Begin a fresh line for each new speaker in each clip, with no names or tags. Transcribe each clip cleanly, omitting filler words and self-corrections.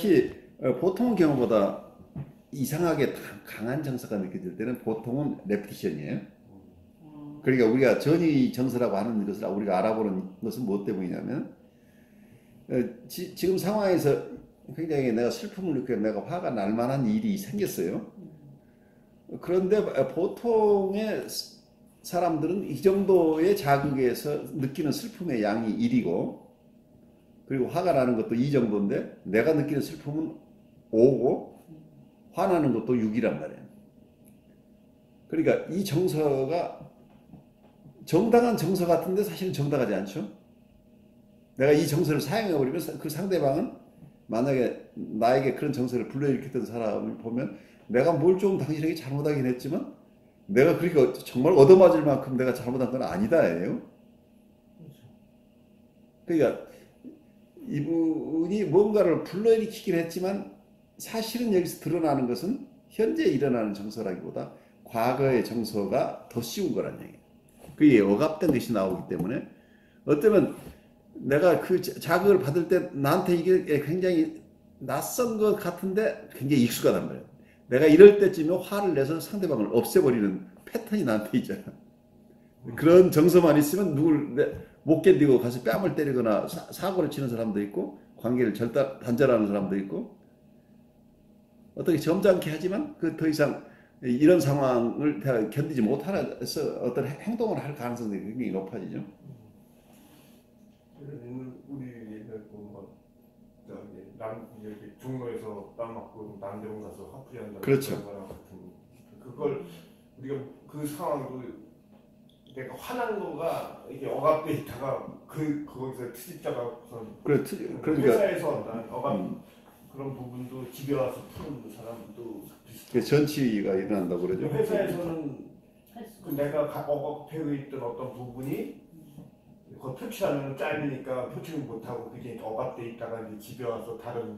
특히 보통 경우보다 이상하게 강한 정서가 느껴질 때는 보통은 레피티션이에요. 그러니까 우리가 전이 정서라고 하는 것을 우리가 알아보는 것은 무엇 때문이냐면 지금 상황에서 굉장히 내가 슬픔을 느끼고 내가 화가 날 만한 일이 생겼어요. 그런데 보통의 사람들은 이 정도의 자극에서 느끼는 슬픔의 양이 1이고 그리고 화가 나는 것도 이 정도인데 내가 느끼는 슬픔은 5고 화나는 것도 6이란 말이에요. 그러니까 이 정서가 정당한 정서 같은데 사실은 정당하지 않죠. 내가 이 정서를 사용해버리면 그 상대방은 만약에 나에게 그런 정서를 불러일으켰던 사람을 보면 내가 뭘 좀 당신에게 잘못하긴 했지만 내가 그러니까 정말 얻어맞을 만큼 내가 잘못한 건 아니다예요. 그러니까 이분이 뭔가를 불러일으키긴 했지만 사실은 여기서 드러나는 것은 현재 일어나는 정서라기보다 과거의 정서가 더 쉬운 거란 얘기예요. 그게 억압된 것이 나오기 때문에 어쩌면 내가 그 자극을 받을 때 나한테 이게 굉장히 낯선 것 같은데 굉장히 익숙하단 말이에요. 내가 이럴 때쯤에 화를 내서 상대방을 없애버리는 패턴이 나한테 있잖아. 그런 정서만 있으면 누굴 못 견디고 가서 뺨을 때리거나 사고를 치는 사람도 있고 관계를 단절하는 사람도 있고 어떻게 점잖게 하지만 그 더 이상 이런 상황을 견디지 못하서 어떤 행동을 할 가능성이 굉장히 높아지죠.
우리 보면 이렇게 종로에서 땀 맞고 남대문 가서 화풀이 한다는
그렇죠.
거랑 같은 그걸 우리가 그 상황도 내가 화난 거가 이게 억압돼 있다가 거기서 트집자가
그러니까
회사에서 난 억압 그런 부분도 집에 와서 푸는 사람도 비슷해.
전치가 일어난다고 그러죠.
회사에서는 내가 억압되어 있던 어떤 부분이 그 표출하면 잘리니까 표출을 못하고 그게 억압돼 있다가 이제 집에 와서 다른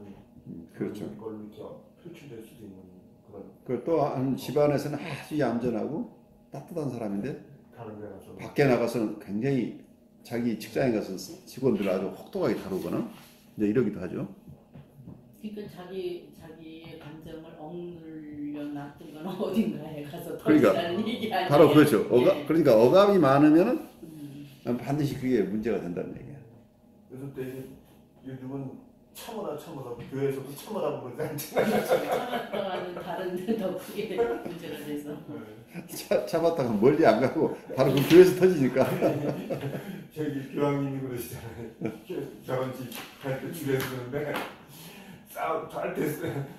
그렇죠.
걸로 이렇게 표출될 수도 있는 그런.
그 또 한 집안에서는 아주 얌전하고 따뜻한 사람인데
다른 데 가서
밖에 나가서는 굉장히 자기 직장에 가서 직원들 아주 혹독하게 다루거나 이제 이러기도 하죠.
그러니까 자기의 감정을 억눌려 놨던거나 어딘가에 가서
그러니까
터지라는 얘기 아니에요?
바로 그렇죠.
네.
그러니까 억압이 많으면은 반드시 그게 문제가 된다는 얘기야.
그래서 또 이제 요즘은 참으라 교회에서도 참으라고 그러지 않잖아요.
참았다가는 다른 데 더 크게 문제가 돼서.
참았다가 멀리 안 가고 바로 그 교회에서 터지니까.
저기 교황님이 그러시잖아요. 결혼식 할 때 주례 쓰는데 할 때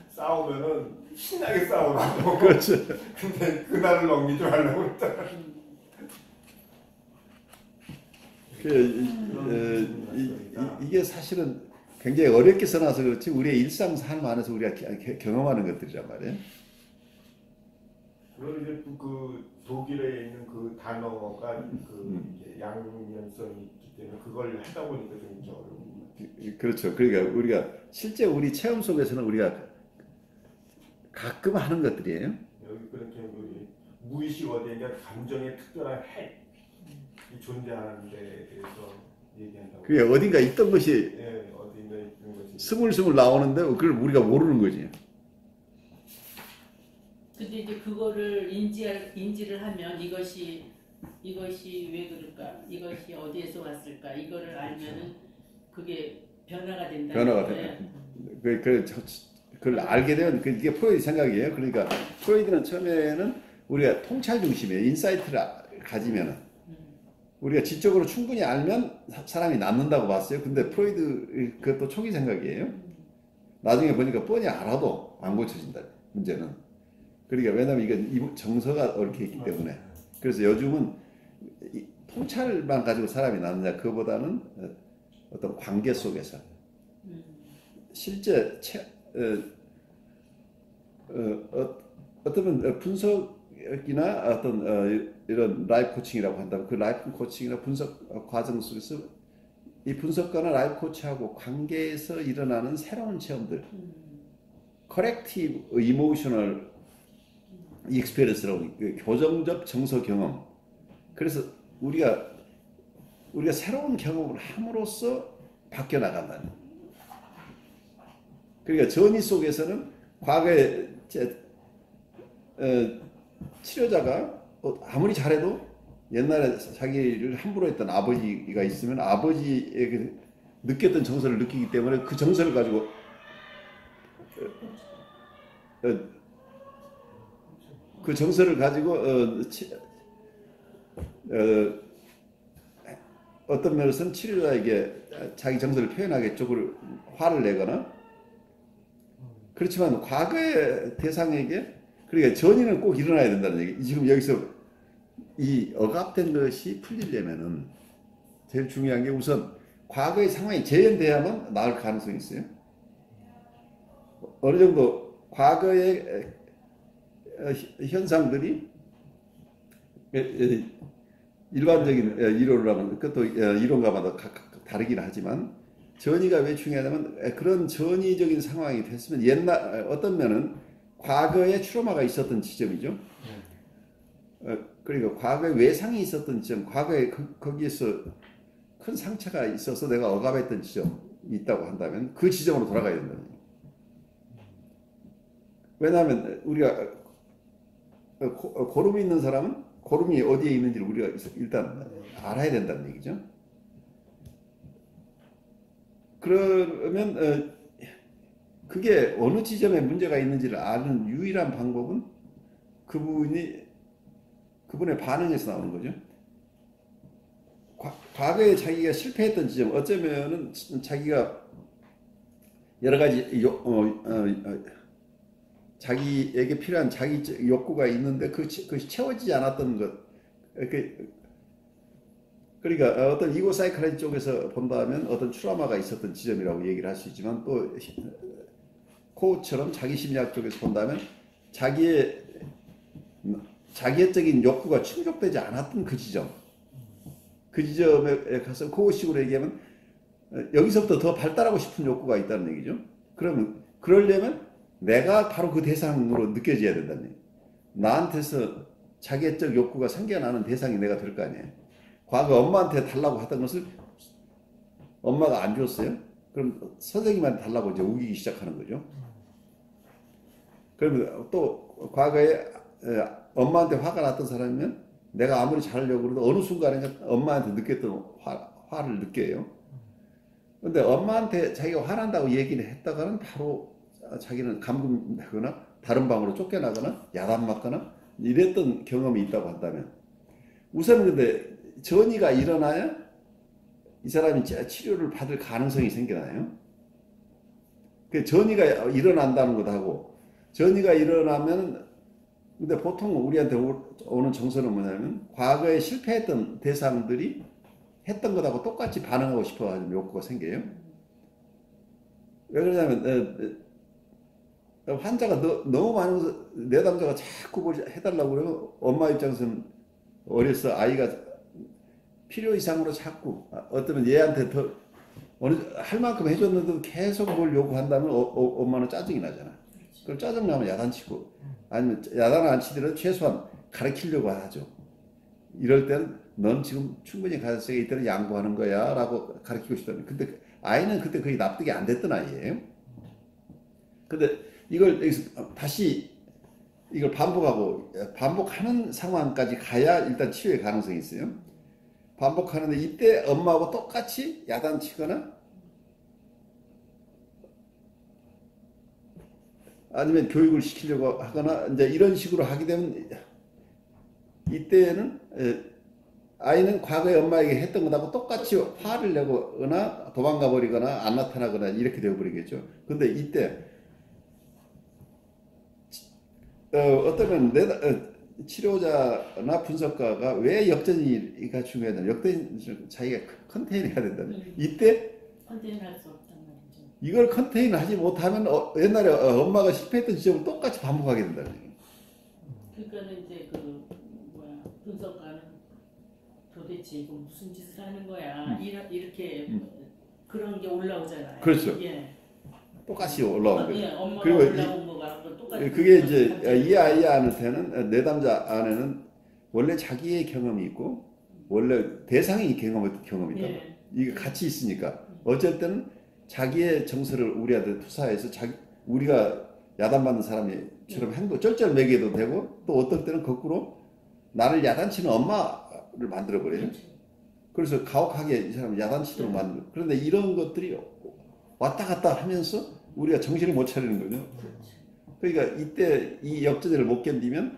싸우면은 신나게 싸우라고.
그렇죠.
근데 그날을 넘기지 말라고 그랬잖아.
이게 사실은 굉장히 어렵게 써놔서 그렇지 우리의 일상삶 안에서 우리가 경험하는 것들이란 말이에요.
그리고 이제 그 독일에 있는 그 단어가 그 이제 양면성이 있기 때문에 그걸 하다 보니까 좀 어려운.
그렇죠. 그러니까 우리가 실제 우리 체험 속에서는 우리가 가끔 하는 것들이에요.
여기 그렇게 우리 무의식 어디에 감정의 특별한 핵이 존재하는 데에 대해서 얘기한다고.
그게 어딘가 있던 것이
예, 어딘가 있는 것이
스물스물 나오는데 그걸 우리가 모르는 거지.
근데 이제 그거를 인지를 하면 이것이 왜 그럴까? 이것이 어디에서 왔을까? 이거를 알면은 그게 변화가 된다.
변화가 돼. 그걸 알게 되면 그게 프로이드 생각이에요. 그러니까 프로이드는 처음에는 우리가 통찰 중심이에요. 인사이트를 가지면은 우리가 지적으로 충분히 알면 사람이 남는다고 봤어요. 근데 프로이드 그것도 초기 생각이에요. 나중에 보니까 뻔히 알아도 안 고쳐진다. 문제는. 그러니까 왜냐면 이게 정서가 얽혀 있기 때문에. 그래서 요즘은 통찰만 가지고 사람이 남느냐 그거보다는 어떤 관계 속에서 실제 어떤 분석이나 어떤 이런 라이프 코칭이라고 한다면 그 라이프 코칭이나 분석 과정 속에서 이 분석가나 라이프 코치하고 관계에서 일어나는 새로운 체험들, corrective emotional experience라고 교정적 정서 경험. 그래서 우리가 새로운 경험을 함으로써 바뀌어 나간다는. 그러니까 전이 속에서는 과거에 치료자가 아무리 잘해도 옛날에 자기를 함부로 했던 아버지가 있으면 아버지에게 느꼈던 정서를 느끼기 때문에 그 정서를 가지고 그 정서를 가지고 어떤 면에서는 치료자에게 자기 정서를 표현하게 쪽으로 화를 내거나 그렇지만 과거의 대상에게 그러니까 전이는 꼭 일어나야 된다는 얘기. 지금 여기서 이 억압된 것이 풀리려면은 제일 중요한 게 우선 과거의 상황이 재현돼야만 나을 가능성이 있어요. 어느 정도 과거의 현상들이 일반적인 이론을 하면 그것도 이론가마다 각각 다르긴 하지만 전이가 왜 중요하냐면 그런 전이적인 상황이 됐으면 옛날 어떤 면은 과거에 트라우마가 있었던 지점이죠. 그러니까 과거에 외상이 있었던 지점, 과거에 거기에서 큰 상처가 있어서 내가 억압했던 지점이 있다고 한다면 그 지점으로 돌아가야 된다는 거예요. 왜냐하면 우리가 고름이 있는 사람은 고름이 어디에 있는지를 우리가 일단 알아야 된다는 얘기죠. 그러면 그게 어느 지점에 문제가 있는지를 아는 유일한 방법은 그분의 반응에서 나오는 거죠. 과거에 자기가 실패했던 지점, 어쩌면은 자기가 여러 가지 자기에게 필요한 자기 욕구가 있는데 그것이 채워지지 않았던 것. 그러니까 어떤 이고 사이클러지 쪽에서 본다면 어떤 트라우마가 있었던 지점이라고 얘기를 할 수 있지만 또 코어처럼 자기 심리학 쪽에서 본다면 자기애적인 욕구가 충족되지 않았던 그 지점. 그 지점에 가서 그식으로 얘기하면 여기서부터 더 발달하고 싶은 욕구가 있다는 얘기죠. 그러면 그러려면 내가 바로 그 대상으로 느껴져야 된다는 얘기예요. 나한테서 자기애적 욕구가 생겨나는 대상이 내가 될 거 아니에요. 과거 엄마한테 달라고 하던 것을 엄마가 안 줬어요. 그럼 선생님한테 달라고 이제 우기기 시작하는 거죠. 그러면 또 과거에 엄마한테 화가 났던 사람이면 내가 아무리 잘하려고 해도 어느 순간에 엄마한테 느꼈던 화를 느껴요. 근데 엄마한테 자기가 화난다고 얘기를 했다가는 바로 자기는 감금되거나 다른 방으로 쫓겨나거나 야단 맞거나 이랬던 경험이 있다고 한다면 우선 근데 전이가 일어나야 이 사람이 치료를 받을 가능성이 생겨나요. 그 전이가 일어난다는 것하고 전이가 일어나면 근데 보통 우리한테 오는 정서는 뭐냐면 과거에 실패했던 대상들이 했던 것하고 똑같이 반응하고 싶어 하는 욕구가 생겨요. 왜 그러냐면 환자가 너무 많아서 내담자가 자꾸 뭘 해달라고 그러면 엄마 입장에서는 어려서 아이가 필요 이상으로 자꾸 어쩌면 얘한테 더 할 만큼 해줬는데도 계속 뭘 요구한다면 엄마는 짜증이 나잖아. 그럼 짜증나면 야단치고 아니면 야단 안 치더라도 최소한 가르치려고 하죠. 이럴 때는 넌 지금 충분히 가능성이 있다는 양보하는 거야 라고 가르치고 싶다면 근데 아이는 그때 거의 납득이 안 됐던 아이예요. 근데 이걸 여기서 다시 이걸 반복하는 상황까지 가야 일단 치료의 가능성이 있어요. 반복하는데 이때 엄마하고 똑같이 야단치거나 아니면 교육을 시키려고 하거나 이제 이런 식으로 하게 되면 이때는 아이는 과거에 엄마에게 했던 것하고 똑같이 화를 내거나 도망가 버리거나 안 나타나거나 이렇게 되어 버리겠죠. 근데 이때 어떠면 치료자나 분석가가 왜 역전이가 중요하냐. 역전이 자기가 컨테인해야 된다는. 이때
컨테인할 수 없단 말이죠.
이걸 컨테인하지 못하면 옛날에 엄마가 실패했던 지점을 똑같이 반복하게 된다는 얘기예요.
그러니까는 이제 분석가는 도대체 이거 무슨 짓을 하는 거야. 이렇게 그런 게 올라오잖아요.
그렇죠.
예.
똑같이 올라오는 거죠.
예, 엄마가
그리고
올라온 거가 똑같이.
그게 이제 이 아이한테는 내담자 안에는 원래 자기의 경험이 있고 원래 대상이 경험이 있다.
예.
이게 같이 있으니까 어쩔 때는 자기의 정서를 우리한테 투사해서 우리가 야단받는 사람처럼 쩔쩔 매겨도 되고, 또 어떤 때는 거꾸로 나를 야단치는 엄마를 만들어버려요. 그래서 가혹하게 이 사람을 야단치도록 만들어. 그런데 이런 것들이 왔다 갔다 하면서 우리가 정신을 못 차리는 거죠. 그러니까 이때 이 역전을 못 견디면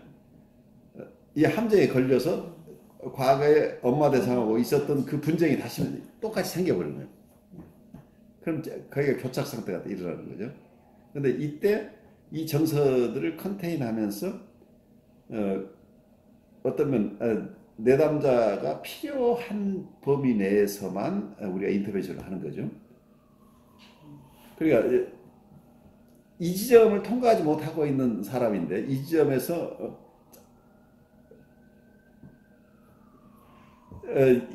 이 함정에 걸려서 과거에 엄마 대상하고 있었던 그 분쟁이 다시 똑같이 생겨버리는 거예요. 그럼 거기가 교착 상태가 일어나는 거죠. 근데 이때 이 정서들을 컨테인하면서 어떠면 내담자가 필요한 범위 내에서만 우리가 인터벤션을 하는 거죠. 그러니까 이 지점을 통과하지 못하고 있는 사람인데 이 지점에서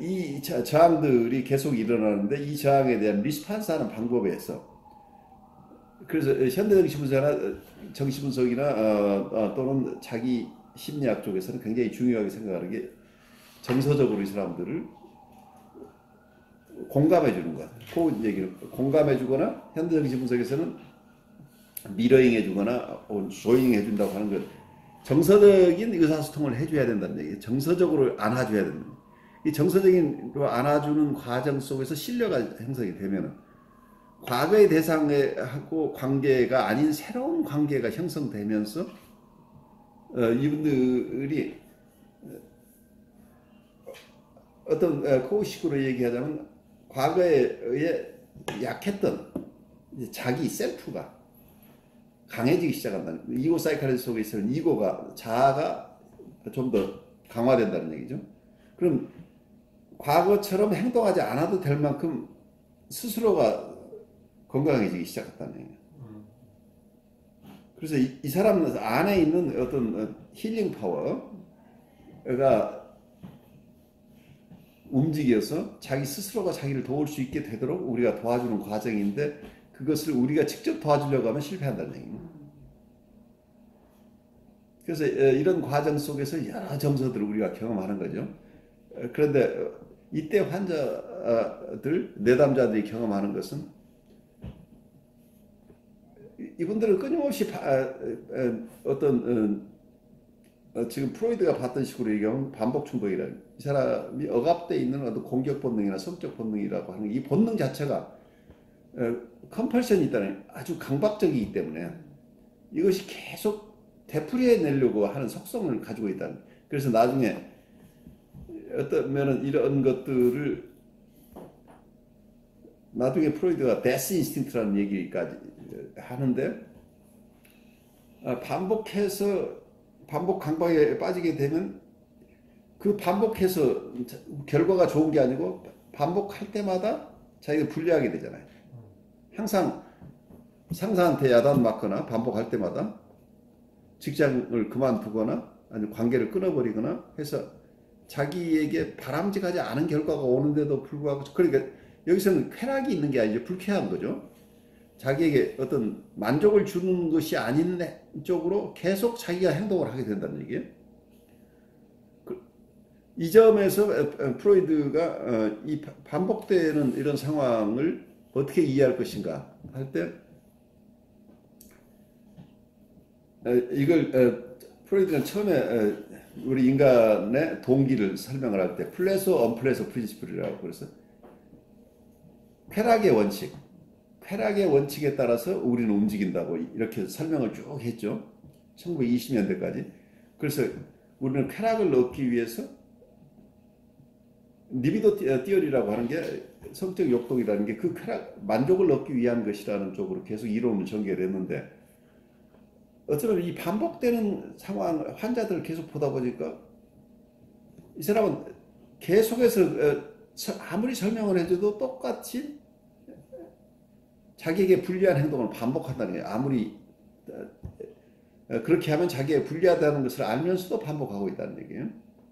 이 저항들이 계속 일어나는데 이 저항에 대한 리스판스하는 방법에서 그래서 현대정신분석이나 정신분석이나 또는 자기 심리학 쪽에서는 굉장히 중요하게 생각하는 게 정서적으로 이 사람들을 공감해 주는 것. 그 얘기를 공감해 주거나 현대정신분석에서는 미러잉 해주거나 조잉 해준다고 하는 것. 정서적인 의사소통을 해줘야 된다는 얘기예요. 정서적으로 안아줘야 된다. 이 정서적인 안아주는 과정 속에서 신뢰가 형성이 되면은 과거의 대상하고 관계가 아닌 새로운 관계가 형성되면서 이분들이 어떤 코식으로 얘기하자면 과거에 약했던 자기 셀프가 강해지기 시작한다는 이고 사이칼리스 속에 있는 이고가 자아가 좀 더 강화된다는 얘기죠. 그럼 과거처럼 행동하지 않아도 될 만큼 스스로가 건강해지기 시작했다는 얘기예요. 그래서 이 사람 안에 있는 어떤 힐링 파워가 움직여서 자기 스스로가 자기를 도울 수 있게 되도록 우리가 도와주는 과정인데 그것을 우리가 직접 도와주려고 하면 실패한다는 얘기입니다. 그래서 이런 과정 속에서 여러 정서들을 우리가 경험하는 거죠. 그런데 이때 환자들, 내담자들이 경험하는 것은 이분들은 끊임없이 어떤 지금 프로이드가 봤던 식으로 얘기하면 반복 충동이라는 이 사람이 억압되어 있는 어떤 공격 본능이나 성적 본능이라고 하는 이 본능 자체가 컴펄션이 있다는 아주 강박적이기 때문에 이것이 계속 되풀이해내려고 하는 속성을 가지고 있다는. 그래서 나중에 어떤 면은 이런 것들을 나중에 프로이드가 데스 인스팅트라는 얘기까지 하는데 반복 강박에 빠지게 되면 그 반복해서 결과가 좋은 게 아니고 반복할 때마다 자기가 불리하게 되잖아요. 항상 상사한테 야단 맞거나 반복할 때마다 직장을 그만두거나 아니면 관계를 끊어버리거나 해서 자기에게 바람직하지 않은 결과가 오는데도 불구하고 그러니까 여기서는 쾌락이 있는 게 아니죠. 불쾌한 거죠. 자기에게 어떤 만족을 주는 것이 아닌 쪽으로 계속 자기가 행동을 하게 된다는 얘기예요. 이 점에서 프로이드가 이 반복되는 이런 상황을 어떻게 이해할 것인가 할 때 이걸 프로이드는 처음에 우리 인간의 동기를 설명을 할 때 플레소 언플레소 프린시플이라고 그래서 쾌락의 원칙에 따라서 우리는 움직인다고 이렇게 설명을 쭉 했죠. 1920년대까지. 그래서 우리는 쾌락을 얻기 위해서 리비도 띠어리라고 하는 게 성적 욕동이라는 게 그 쾌락, 만족을 얻기 위한 것이라는 쪽으로 계속 이론을 전개를 했는데 어쩌면 이 반복되는 상황, 환자들을 계속 보다 보니까 이 사람은 계속해서 아무리 설명을 해줘도 똑같이 자기에게 불리한 행동을 반복한다는 거예요. 아무리 그렇게 하면 자기에게 불리하다는 것을 알면서도 반복하고 있다는 얘기예요.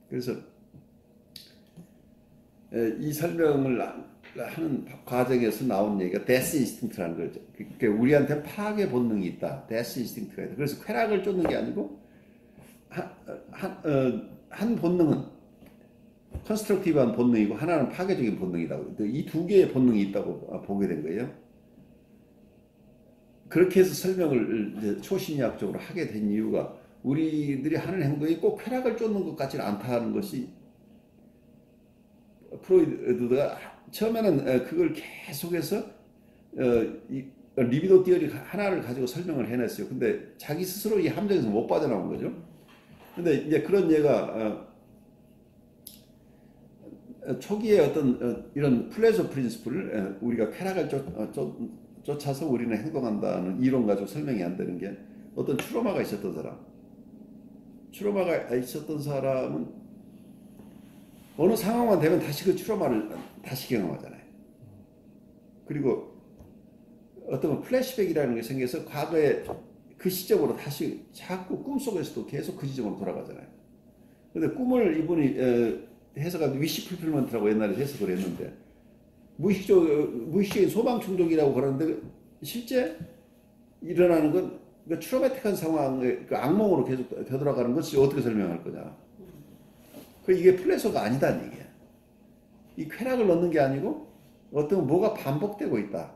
그래서 이 설명을 하는 과정에서 나온 얘기가 데스 인스팅트라는 거죠. 그러니까 우리한테 파괴 본능이 있다. 데스 인스팅트가 있다. 그래서 쾌락을 쫓는 게 아니고 한 본능은 컨스트럭티브한 본능이고 하나는 파괴적인 본능이다. 이 두 개의 본능이 있다고 보게 된 거예요. 그렇게 해서 설명을 이제 초심리학적으로 하게 된 이유가 우리들이 하는 행동이 꼭 쾌락을 쫓는 것 같지는 않다는 것이 프로이드가 처음에는 그걸 계속해서 리비도 띠어리 하나를 가지고 설명을 해냈어요. 근데 자기 스스로 이 함정에서 못 빠져나온 거죠. 근데 이제 그런 예가 초기에 어떤 이런 플레저 프린시플을 우리가 쾌락을 쫓아서 우리는 행동한다는 이론 가지고 설명이 안 되는 게 어떤 트로마가 있었던 사람. 트로마가 있었던 사람은 어느 상황만 되면 다시 그 트로마를 다시 경험하잖아요. 그리고 어떤 플래시백이라는 게 생겨서 과거에 그 시점으로 다시 자꾸 꿈속에서도 계속 그 지점으로 돌아가잖아요. 근데 꿈을 이분이 해석한 위시 풀필먼트라고 옛날에 해석을 했는데 무의식적인 소망 충족이라고 그러는데 실제 일어나는 건 그 트로마틱한 상황의 그 악몽으로 계속 되돌아가는 것이 어떻게 설명할 거냐. 이게 플래소가 아니다는 얘기야. 이 쾌락을 얻는 게 아니고 어떤 뭐가 반복되고 있다.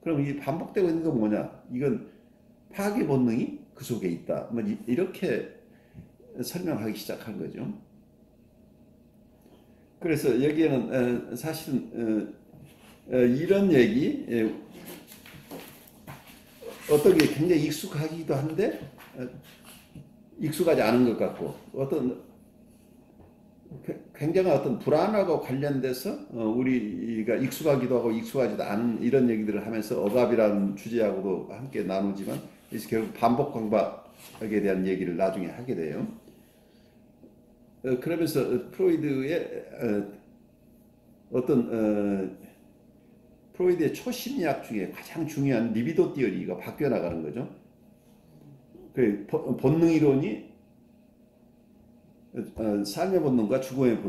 그럼 이 반복되고 있는 건 뭐냐? 이건 파괴 본능이 그 속에 있다. 뭐 이렇게 설명하기 시작한 거죠. 그래서 여기에는 사실은 이런 얘기 어떤 게 굉장히 익숙하기도 한데 익숙하지 않은 것 같고 어떤 굉장한 어떤 불안하고 관련돼서 우리가 익숙하기도 하고 익숙하지도 않은 이런 얘기들을 하면서 억압이라는 주제하고도 함께 나누지만 결국 반복 강박에 대한 얘기를 나중에 하게 돼요. 그러면서 프로이드의 어떤 프로이드의 초심리학 중에 가장 중요한 리비도 띠어리가 바뀌어 나가는 거죠. 그 본능 이론이 삶의 본능과 죽음의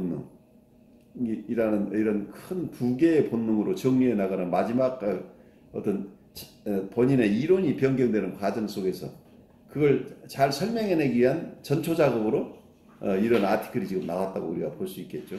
본능이라는 이런 큰 두 개의 본능으로 정리해 나가는 마지막 어떤 본인의 이론이 변경되는 과정 속에서 그걸 잘 설명해내기 위한 전초 작업으로 이런 아티클이 지금 나왔다고 우리가 볼 수 있겠죠.